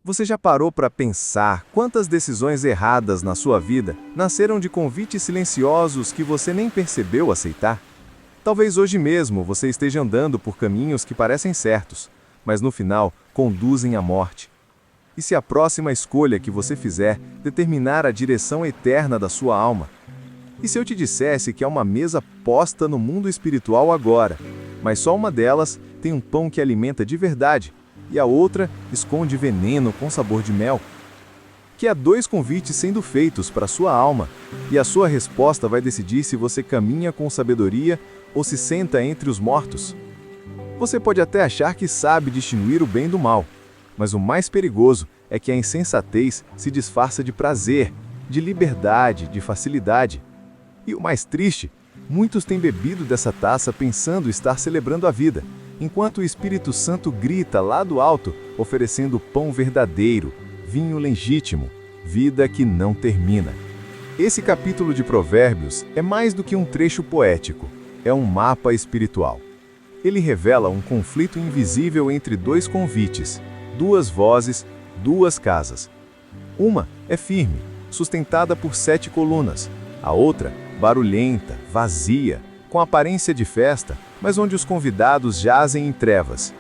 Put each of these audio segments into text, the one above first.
Você já parou para pensar quantas decisões erradas na sua vida nasceram de convites silenciosos que você nem percebeu aceitar? Talvez hoje mesmo você esteja andando por caminhos que parecem certos, mas no final conduzem à morte. E se a próxima escolha que você fizer determinar a direção eterna da sua alma? E se eu te dissesse que há uma mesa posta no mundo espiritual agora, mas só uma delas tem um pão que alimenta de verdade, e a outra esconde veneno com sabor de mel? Que há dois convites sendo feitos para a sua alma, e a sua resposta vai decidir se você caminha com sabedoria ou se senta entre os mortos. Você pode até achar que sabe distinguir o bem do mal, mas o mais perigoso é que a insensatez se disfarça de prazer, de liberdade, de facilidade. E o mais triste, muitos têm bebido dessa taça pensando estar celebrando a vida, enquanto o Espírito Santo grita lá do alto, oferecendo pão verdadeiro, vinho legítimo, vida que não termina. Esse capítulo de Provérbios é mais do que um trecho poético, é um mapa espiritual. Ele revela um conflito invisível entre dois convites, duas vozes, duas casas. Uma é firme, sustentada por 7 colunas, a outra barulhenta, vazia, com aparência de festa, mas onde os convidados jazem em trevas.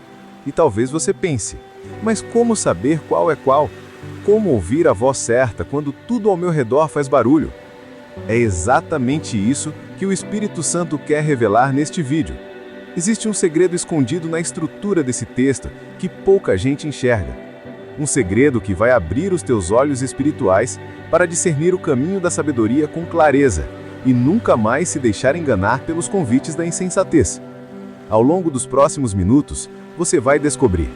E talvez você pense, mas como saber qual é qual? Como ouvir a voz certa quando tudo ao meu redor faz barulho? É exatamente isso que o Espírito Santo quer revelar neste vídeo. Existe um segredo escondido na estrutura desse texto que pouca gente enxerga. Um segredo que vai abrir os teus olhos espirituais para discernir o caminho da sabedoria com clareza e nunca mais se deixar enganar pelos convites da insensatez. Ao longo dos próximos minutos, você vai descobrir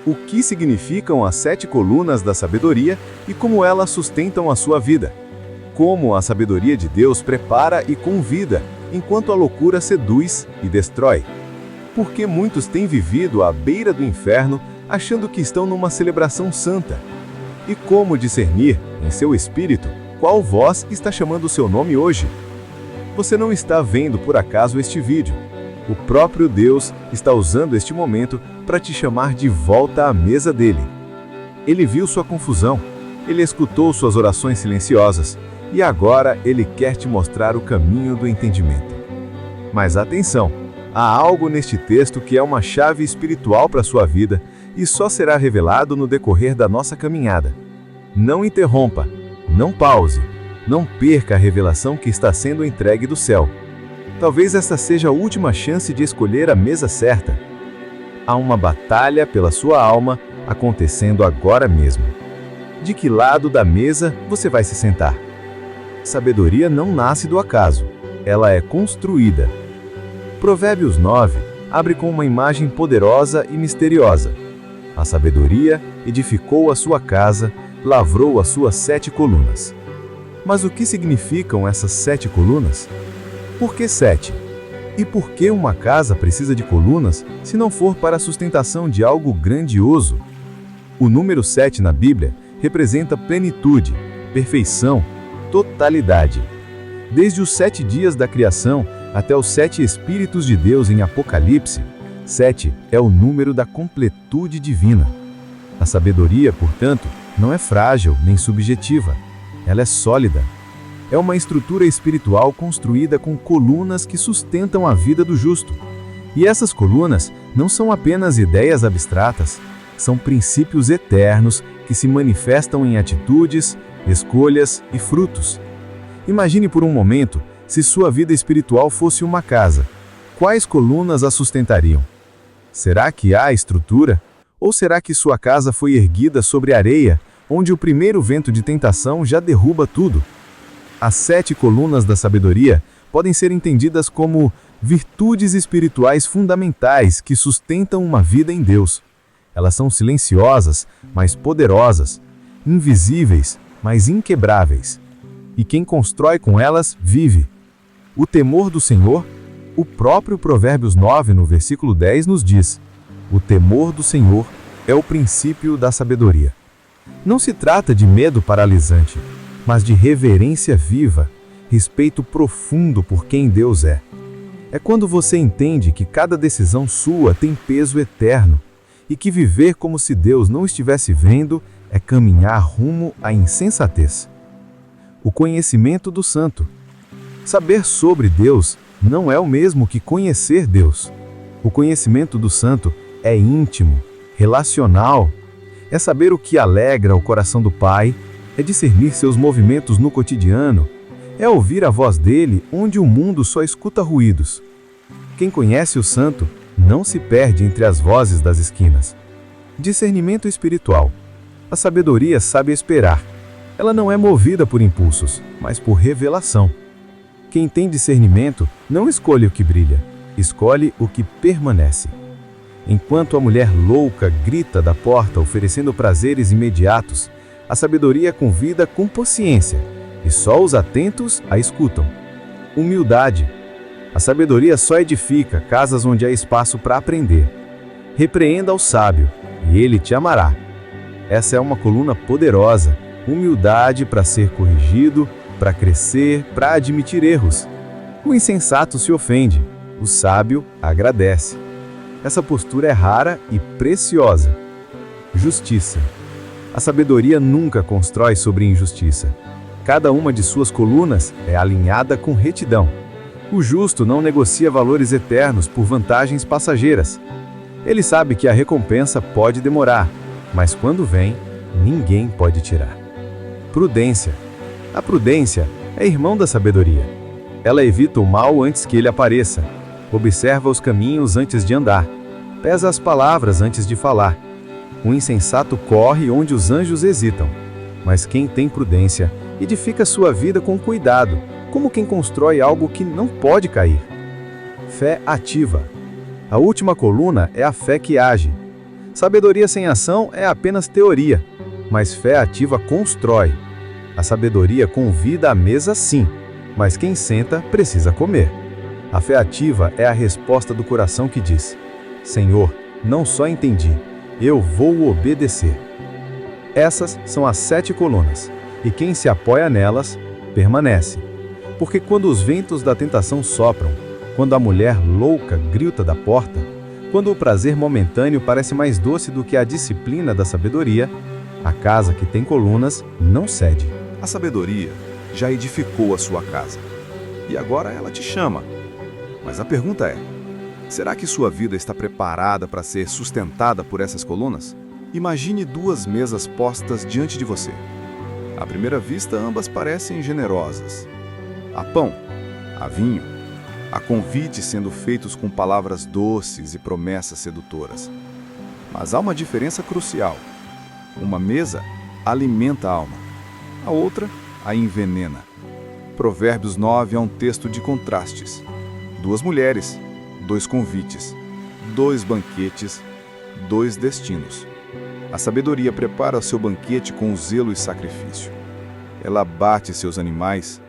o que significam as 7 colunas da sabedoria e como elas sustentam a sua vida. Como a sabedoria de Deus prepara e convida, enquanto a loucura seduz e destrói. Porque muitos têm vivido à beira do inferno, achando que estão numa celebração santa. E como discernir, em seu espírito, qual voz está chamando o seu nome hoje? Você não está vendo por acaso este vídeo. O próprio Deus está usando este momento para te chamar de volta à mesa dele. Ele viu sua confusão, ele escutou suas orações silenciosas, e agora ele quer te mostrar o caminho do entendimento. Mas atenção, há algo neste texto que é uma chave espiritual para a sua vida e só será revelado no decorrer da nossa caminhada. Não interrompa, não pause, não perca a revelação que está sendo entregue do céu. Talvez esta seja a última chance de escolher a mesa certa. Há uma batalha pela sua alma acontecendo agora mesmo. De que lado da mesa você vai se sentar? Sabedoria não nasce do acaso, ela é construída. Provérbios 9 abre com uma imagem poderosa e misteriosa. A sabedoria edificou a sua casa, lavrou as suas 7 colunas. Mas o que significam essas 7 colunas? Por que 7? E por que uma casa precisa de colunas se não for para a sustentação de algo grandioso? O número 7 na Bíblia representa plenitude, perfeição, totalidade. Desde os 7 dias da criação até os 7 Espíritos de Deus em Apocalipse, 7 é o número da completude divina. A sabedoria, portanto, não é frágil nem subjetiva. Ela é sólida. É uma estrutura espiritual construída com colunas que sustentam a vida do justo. E essas colunas não são apenas ideias abstratas, são princípios eternos que se manifestam em atitudes, escolhas e frutos. Imagine por um momento se sua vida espiritual fosse uma casa. Quais colunas a sustentariam? Será que há estrutura? Ou será que sua casa foi erguida sobre areia, onde o primeiro vento de tentação já derruba tudo? As 7 colunas da sabedoria podem ser entendidas como virtudes espirituais fundamentais que sustentam uma vida em Deus. Elas são silenciosas, mas poderosas, invisíveis, mas inquebráveis. E quem constrói com elas, vive. O temor do Senhor, o próprio Provérbios 9, no versículo 10, nos diz: o temor do Senhor é o princípio da sabedoria. Não se trata de medo paralisante, mas de reverência viva, respeito profundo por quem Deus é. É quando você entende que cada decisão sua tem peso eterno e que viver como se Deus não estivesse vendo é caminhar rumo à insensatez. O conhecimento do santo. Saber sobre Deus não é o mesmo que conhecer Deus. O conhecimento do santo é íntimo, relacional. É saber o que alegra o coração do Pai, é discernir seus movimentos no cotidiano, é ouvir a voz dele onde o mundo só escuta ruídos. Quem conhece o santo não se perde entre as vozes das esquinas. Discernimento espiritual. A sabedoria sabe esperar. Ela não é movida por impulsos, mas por revelação. Quem tem discernimento não escolhe o que brilha, escolhe o que permanece. Enquanto a mulher louca grita da porta oferecendo prazeres imediatos, a sabedoria convida com paciência, e só os atentos a escutam. Humildade. A sabedoria só edifica casas onde há espaço para aprender. Repreenda ao sábio, e ele te amará. Essa é uma coluna poderosa. Humildade para ser corrigido, para crescer, para admitir erros. O insensato se ofende, o sábio agradece. Essa postura é rara e preciosa. Justiça. A sabedoria nunca constrói sobre injustiça. Cada uma de suas colunas é alinhada com retidão. O justo não negocia valores eternos por vantagens passageiras. Ele sabe que a recompensa pode demorar, mas quando vem, ninguém pode tirar. Prudência. A prudência é irmão da sabedoria. Ela evita o mal antes que ele apareça. Observa os caminhos antes de andar. Pesa as palavras antes de falar. O insensato corre onde os anjos hesitam. Mas quem tem prudência edifica sua vida com cuidado, como quem constrói algo que não pode cair. Fé ativa. A última coluna é a fé que age. Sabedoria sem ação é apenas teoria, mas fé ativa constrói. A sabedoria convida à mesa sim, mas quem senta precisa comer. A fé ativa é a resposta do coração que diz: Senhor, não só entendi, eu vou obedecer. Essas são as 7 colunas, e quem se apoia nelas, permanece. Porque quando os ventos da tentação sopram, quando a mulher louca grita da porta, quando o prazer momentâneo parece mais doce do que a disciplina da sabedoria, a casa que tem colunas não cede. A sabedoria já edificou a sua casa, e agora ela te chama. Mas a pergunta é: será que sua vida está preparada para ser sustentada por essas colunas? Imagine 2 mesas postas diante de você. À primeira vista, ambas parecem generosas. Há pão, há vinho, há convites sendo feitos com palavras doces e promessas sedutoras. Mas há uma diferença crucial. Uma mesa alimenta a alma, a outra a envenena. Provérbios 9 é um texto de contrastes. 2 mulheres, 2 convites, 2 banquetes, 2 destinos. A sabedoria prepara seu banquete com zelo e sacrifício. Ela abate seus animais,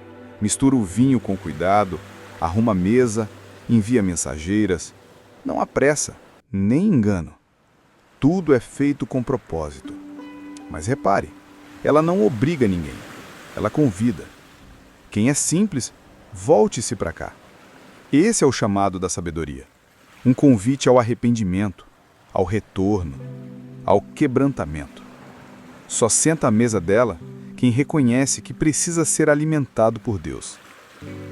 mistura o vinho com cuidado, arruma a mesa, envia mensageiras. Não há pressa, nem engano. Tudo é feito com propósito. Mas repare, ela não obriga ninguém, ela convida. Quem é simples, volte-se para cá. Esse é o chamado da sabedoria. Um convite ao arrependimento, ao retorno, ao quebrantamento. Só senta à mesa dela quem reconhece que precisa ser alimentado por Deus.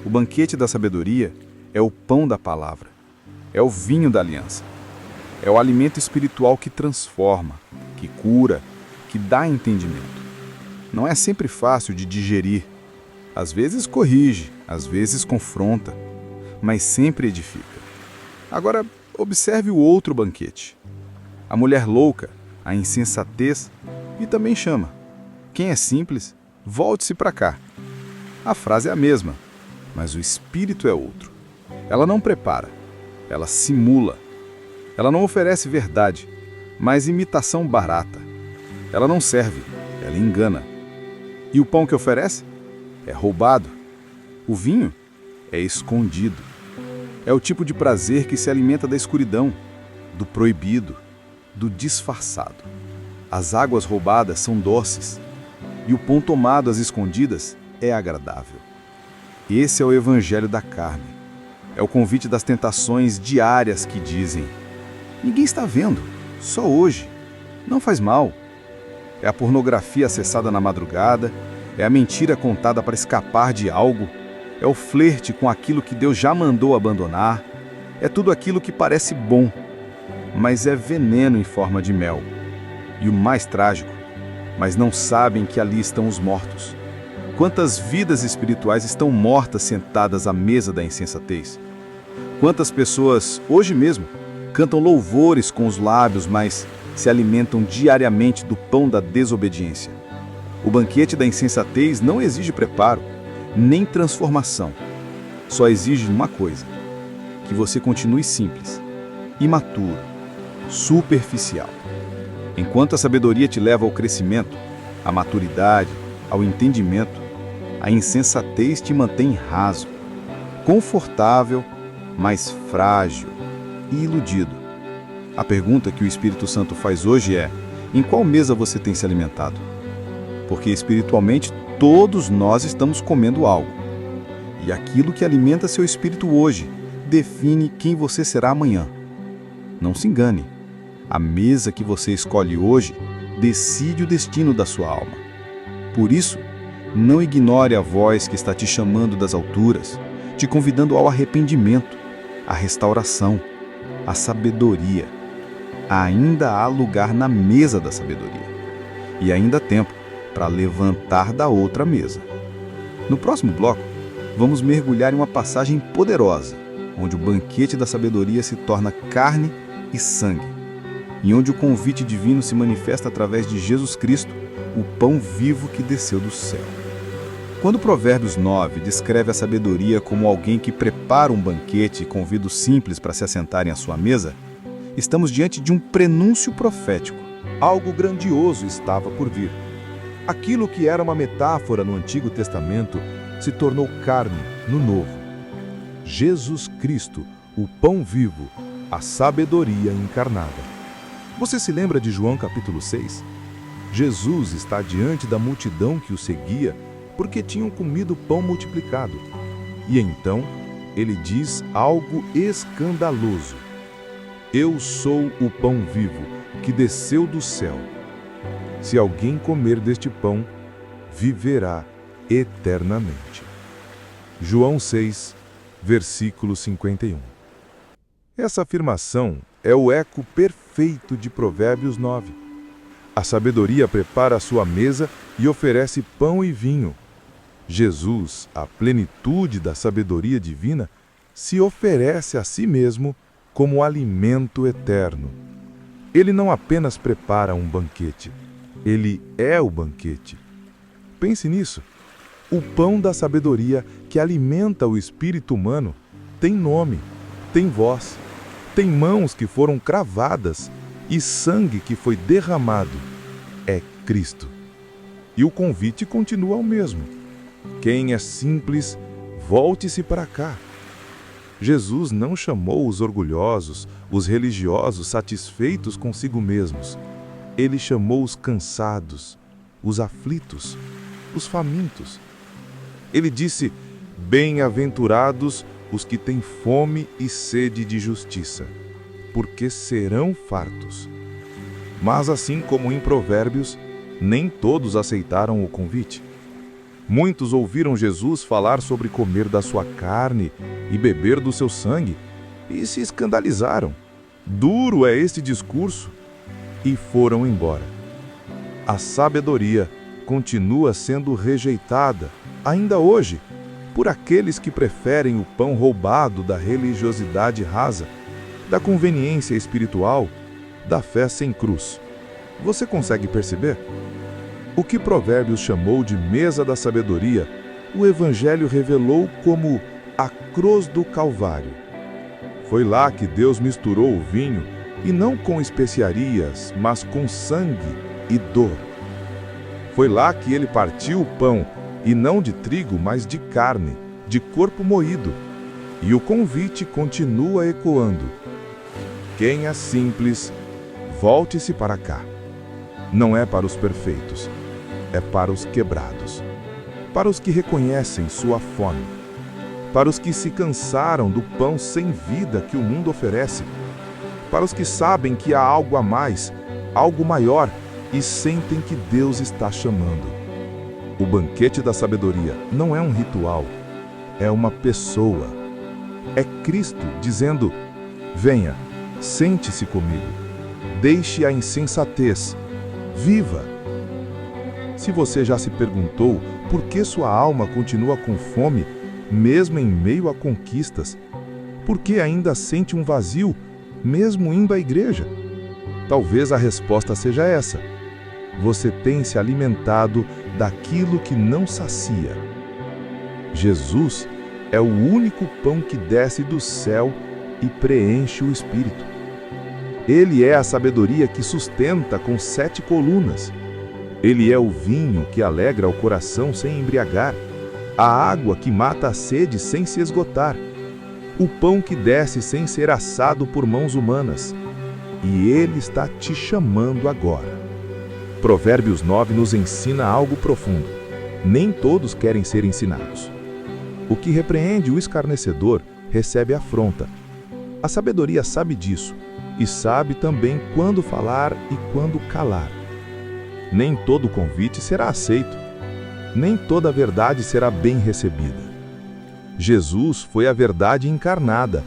O banquete da sabedoria é o pão da palavra, é o vinho da aliança, é o alimento espiritual que transforma, que cura, que dá entendimento. Não é sempre fácil de digerir. Às vezes corrige, às vezes confronta, mas sempre edifica. Agora, observe o outro banquete. A mulher louca, a insensatez, e também chama. Quem é simples, volte-se para cá. A frase é a mesma, mas o espírito é outro. Ela não prepara, ela simula. Ela não oferece verdade, mas imitação barata. Ela não serve, ela engana. E o pão que oferece? É roubado. O vinho? É escondido. É o tipo de prazer que se alimenta da escuridão, do proibido, do disfarçado. As águas roubadas são doces, e o pão tomado às escondidas é agradável. Esse é o evangelho da carne. É o convite das tentações diárias que dizem: ninguém está vendo, Só hoje. Não faz mal. É a pornografia acessada na madrugada, é a mentira contada para escapar de algo, é o flerte com aquilo que Deus já mandou abandonar, é tudo aquilo que parece bom, mas é veneno em forma de mel. E o mais trágico, mas não sabem que ali estão os mortos. Quantas vidas espirituais estão mortas sentadas à mesa da insensatez? Quantas pessoas, hoje mesmo, cantam louvores com os lábios, mas se alimentam diariamente do pão da desobediência? O banquete da insensatez não exige preparo, nem transformação. Só exige uma coisa: que você continue simples, imaturo, superficial. Enquanto a sabedoria te leva ao crescimento, à maturidade, ao entendimento, a insensatez te mantém raso, confortável, mas frágil e iludido. A pergunta que o Espírito Santo faz hoje é: em qual mesa você tem se alimentado? Porque espiritualmente todos nós estamos comendo algo. E aquilo que alimenta seu espírito hoje define quem você será amanhã. Não se engane. A mesa que você escolhe hoje decide o destino da sua alma. Por isso, não ignore a voz que está te chamando das alturas, te convidando ao arrependimento, à restauração, à sabedoria. Ainda há lugar na mesa da sabedoria. E ainda há tempo para levantar da outra mesa. No próximo bloco, vamos mergulhar em uma passagem poderosa, onde o banquete da sabedoria se torna carne e sangue, e onde o convite divino se manifesta através de Jesus Cristo, o pão vivo que desceu do céu. Quando Provérbios 9 descreve a sabedoria como alguém que prepara um banquete e convida os simples para se assentarem à sua mesa, estamos diante de um prenúncio profético. Algo grandioso estava por vir. Aquilo que era uma metáfora no Antigo Testamento se tornou carne no Novo. Jesus Cristo, o pão vivo, a sabedoria encarnada. Você se lembra de João capítulo 6? Jesus está diante da multidão que o seguia porque tinham comido pão multiplicado. E então ele diz algo escandaloso: Eu sou o pão vivo que desceu do céu. Se alguém comer deste pão, viverá eternamente. João 6, versículo 51. Essa afirmação é o eco perfeito de Provérbios 9. A sabedoria prepara a sua mesa e oferece pão e vinho. Jesus, a plenitude da sabedoria divina, se oferece a si mesmo como alimento eterno. Ele não apenas prepara um banquete, ele é o banquete. Pense nisso. O pão da sabedoria que alimenta o espírito humano tem nome, tem voz, tem mãos que foram cravadas e sangue que foi derramado. É Cristo. E o convite continua o mesmo. Quem é simples, volte-se para cá. Jesus não chamou os orgulhosos, os religiosos satisfeitos consigo mesmos. Ele chamou os cansados, os aflitos, os famintos. Ele disse: Bem-aventurados os que têm fome e sede de justiça, porque serão fartos. Mas assim como em Provérbios, nem todos aceitaram o convite. Muitos ouviram Jesus falar sobre comer da sua carne e beber do seu sangue e se escandalizaram. Duro é este discurso, e foram embora. A sabedoria continua sendo rejeitada, ainda hoje, por aqueles que preferem o pão roubado da religiosidade rasa, da conveniência espiritual, da fé sem cruz. Você consegue perceber? O que Provérbios chamou de mesa da sabedoria, o Evangelho revelou como a cruz do Calvário. Foi lá que Deus misturou o vinho, e não com especiarias, mas com sangue e dor. Foi lá que ele partiu o pão, e não de trigo, mas de carne, de corpo moído. E o convite continua ecoando: Quem é simples, volte-se para cá. Não é para os perfeitos, é para os quebrados, para os que reconhecem sua fome, para os que se cansaram do pão sem vida que o mundo oferece, para os que sabem que há algo a mais, algo maior e sentem que Deus está chamando. O banquete da sabedoria não é um ritual, é uma pessoa. É Cristo dizendo: venha, sente-se comigo, deixe a insensatez, viva. Se você já se perguntou por que sua alma continua com fome, mesmo em meio a conquistas, por que ainda sente um vazio, mesmo indo à igreja? Talvez a resposta seja essa: você tem se alimentado daquilo que não sacia. Jesus é o único pão que desce do céu e preenche o espírito. Ele é a sabedoria que sustenta com 7 colunas. Ele é o vinho que alegra o coração sem embriagar, a água que mata a sede sem se esgotar, o pão que desce sem ser assado por mãos humanas. E Ele está te chamando agora. Provérbios 9 nos ensina algo profundo. Nem todos querem ser ensinados. O que repreende o escarnecedor recebe afronta. A sabedoria sabe disso e sabe também quando falar e quando calar. Nem todo convite será aceito. Nem toda verdade será bem recebida. Jesus foi a verdade encarnada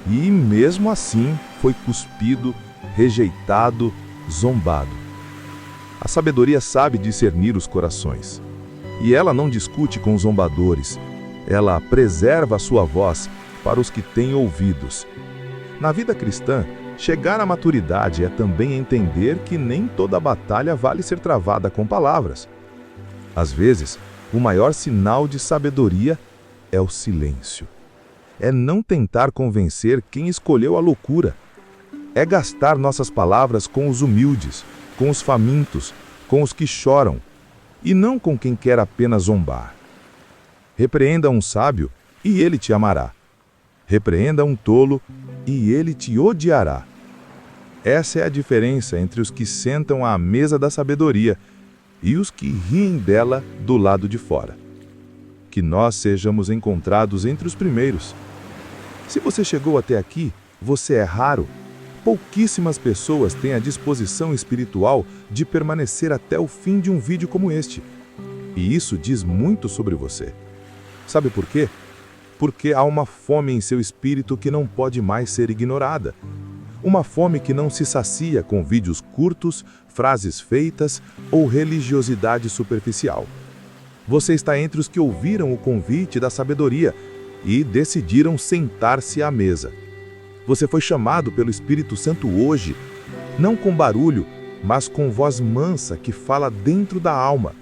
e, mesmo assim, foi cuspido, rejeitado, zombado. A sabedoria sabe discernir os corações. E ela não discute com os zombadores. Ela preserva a sua voz para os que têm ouvidos. Na vida cristã, chegar à maturidade é também entender que nem toda batalha vale ser travada com palavras. Às vezes, o maior sinal de sabedoria é o silêncio. É não tentar convencer quem escolheu a loucura. É gastar nossas palavras com os humildes, com os famintos, com os que choram, e não com quem quer apenas zombar. Repreenda um sábio, e ele te amará. Repreenda um tolo, e ele te odiará. Essa é a diferença entre os que sentam à mesa da sabedoria e os que riem dela do lado de fora. Que nós sejamos encontrados entre os primeiros. Se você chegou até aqui, você é raro. Pouquíssimas pessoas têm a disposição espiritual de permanecer até o fim de um vídeo como este. E isso diz muito sobre você. Sabe por quê? Porque há uma fome em seu espírito que não pode mais ser ignorada. Uma fome que não se sacia com vídeos curtos, frases feitas ou religiosidade superficial. Você está entre os que ouviram o convite da sabedoria e decidiram sentar-se à mesa. Você foi chamado pelo Espírito Santo hoje, não com barulho, mas com voz mansa que fala dentro da alma.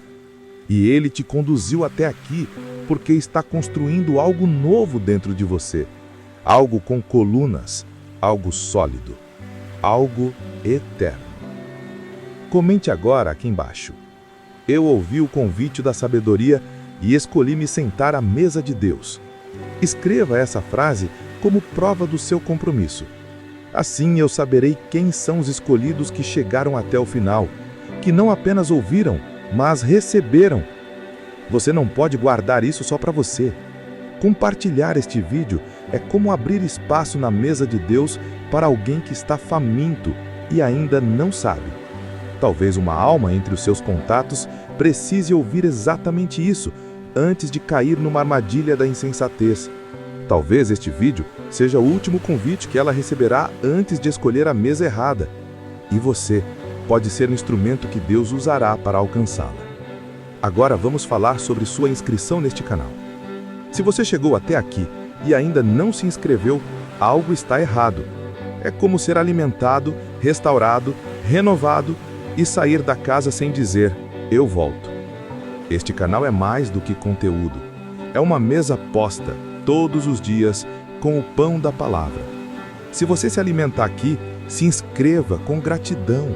E Ele te conduziu até aqui porque está construindo algo novo dentro de você. Algo com colunas, algo sólido, algo eterno. Comente agora aqui embaixo. Eu ouvi o convite da sabedoria e escolhi me sentar à mesa de Deus. Escreva essa frase como prova do seu compromisso. Assim eu saberei quem são os escolhidos que chegaram até o final, que não apenas ouviram, mas receberam. Você não pode guardar isso só para você. Compartilhar este vídeo é como abrir espaço na mesa de Deus para alguém que está faminto e ainda não sabe. Talvez uma alma entre os seus contatos precise ouvir exatamente isso antes de cair numa armadilha da insensatez. Talvez este vídeo seja o último convite que ela receberá antes de escolher a mesa errada. E você pode ser o instrumento que Deus usará para alcançá-la. Agora vamos falar sobre sua inscrição neste canal. Se você chegou até aqui e ainda não se inscreveu, algo está errado. É como ser alimentado, restaurado, renovado e sair da casa sem dizer, eu volto. Este canal é mais do que conteúdo. É uma mesa posta, todos os dias, com o pão da palavra. Se você se alimentar aqui, se inscreva com gratidão.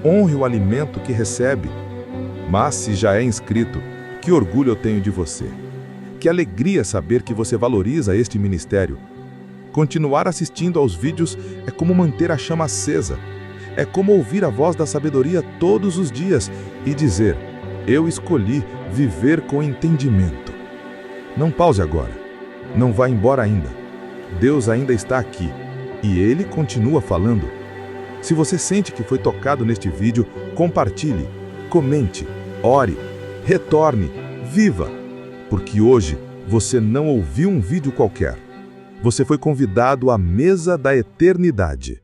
Honre o alimento que recebe. Mas se já é inscrito, que orgulho eu tenho de você. Que alegria saber que você valoriza este ministério. Continuar assistindo aos vídeos é como manter a chama acesa. É como ouvir a voz da sabedoria todos os dias e dizer, eu escolhi viver com entendimento. Não pause agora. Não vá embora ainda. Deus ainda está aqui. E ele continua falando. Se você sente que foi tocado neste vídeo, compartilhe, comente, ore, retorne, viva! Porque hoje você não ouviu um vídeo qualquer. Você foi convidado à mesa da eternidade.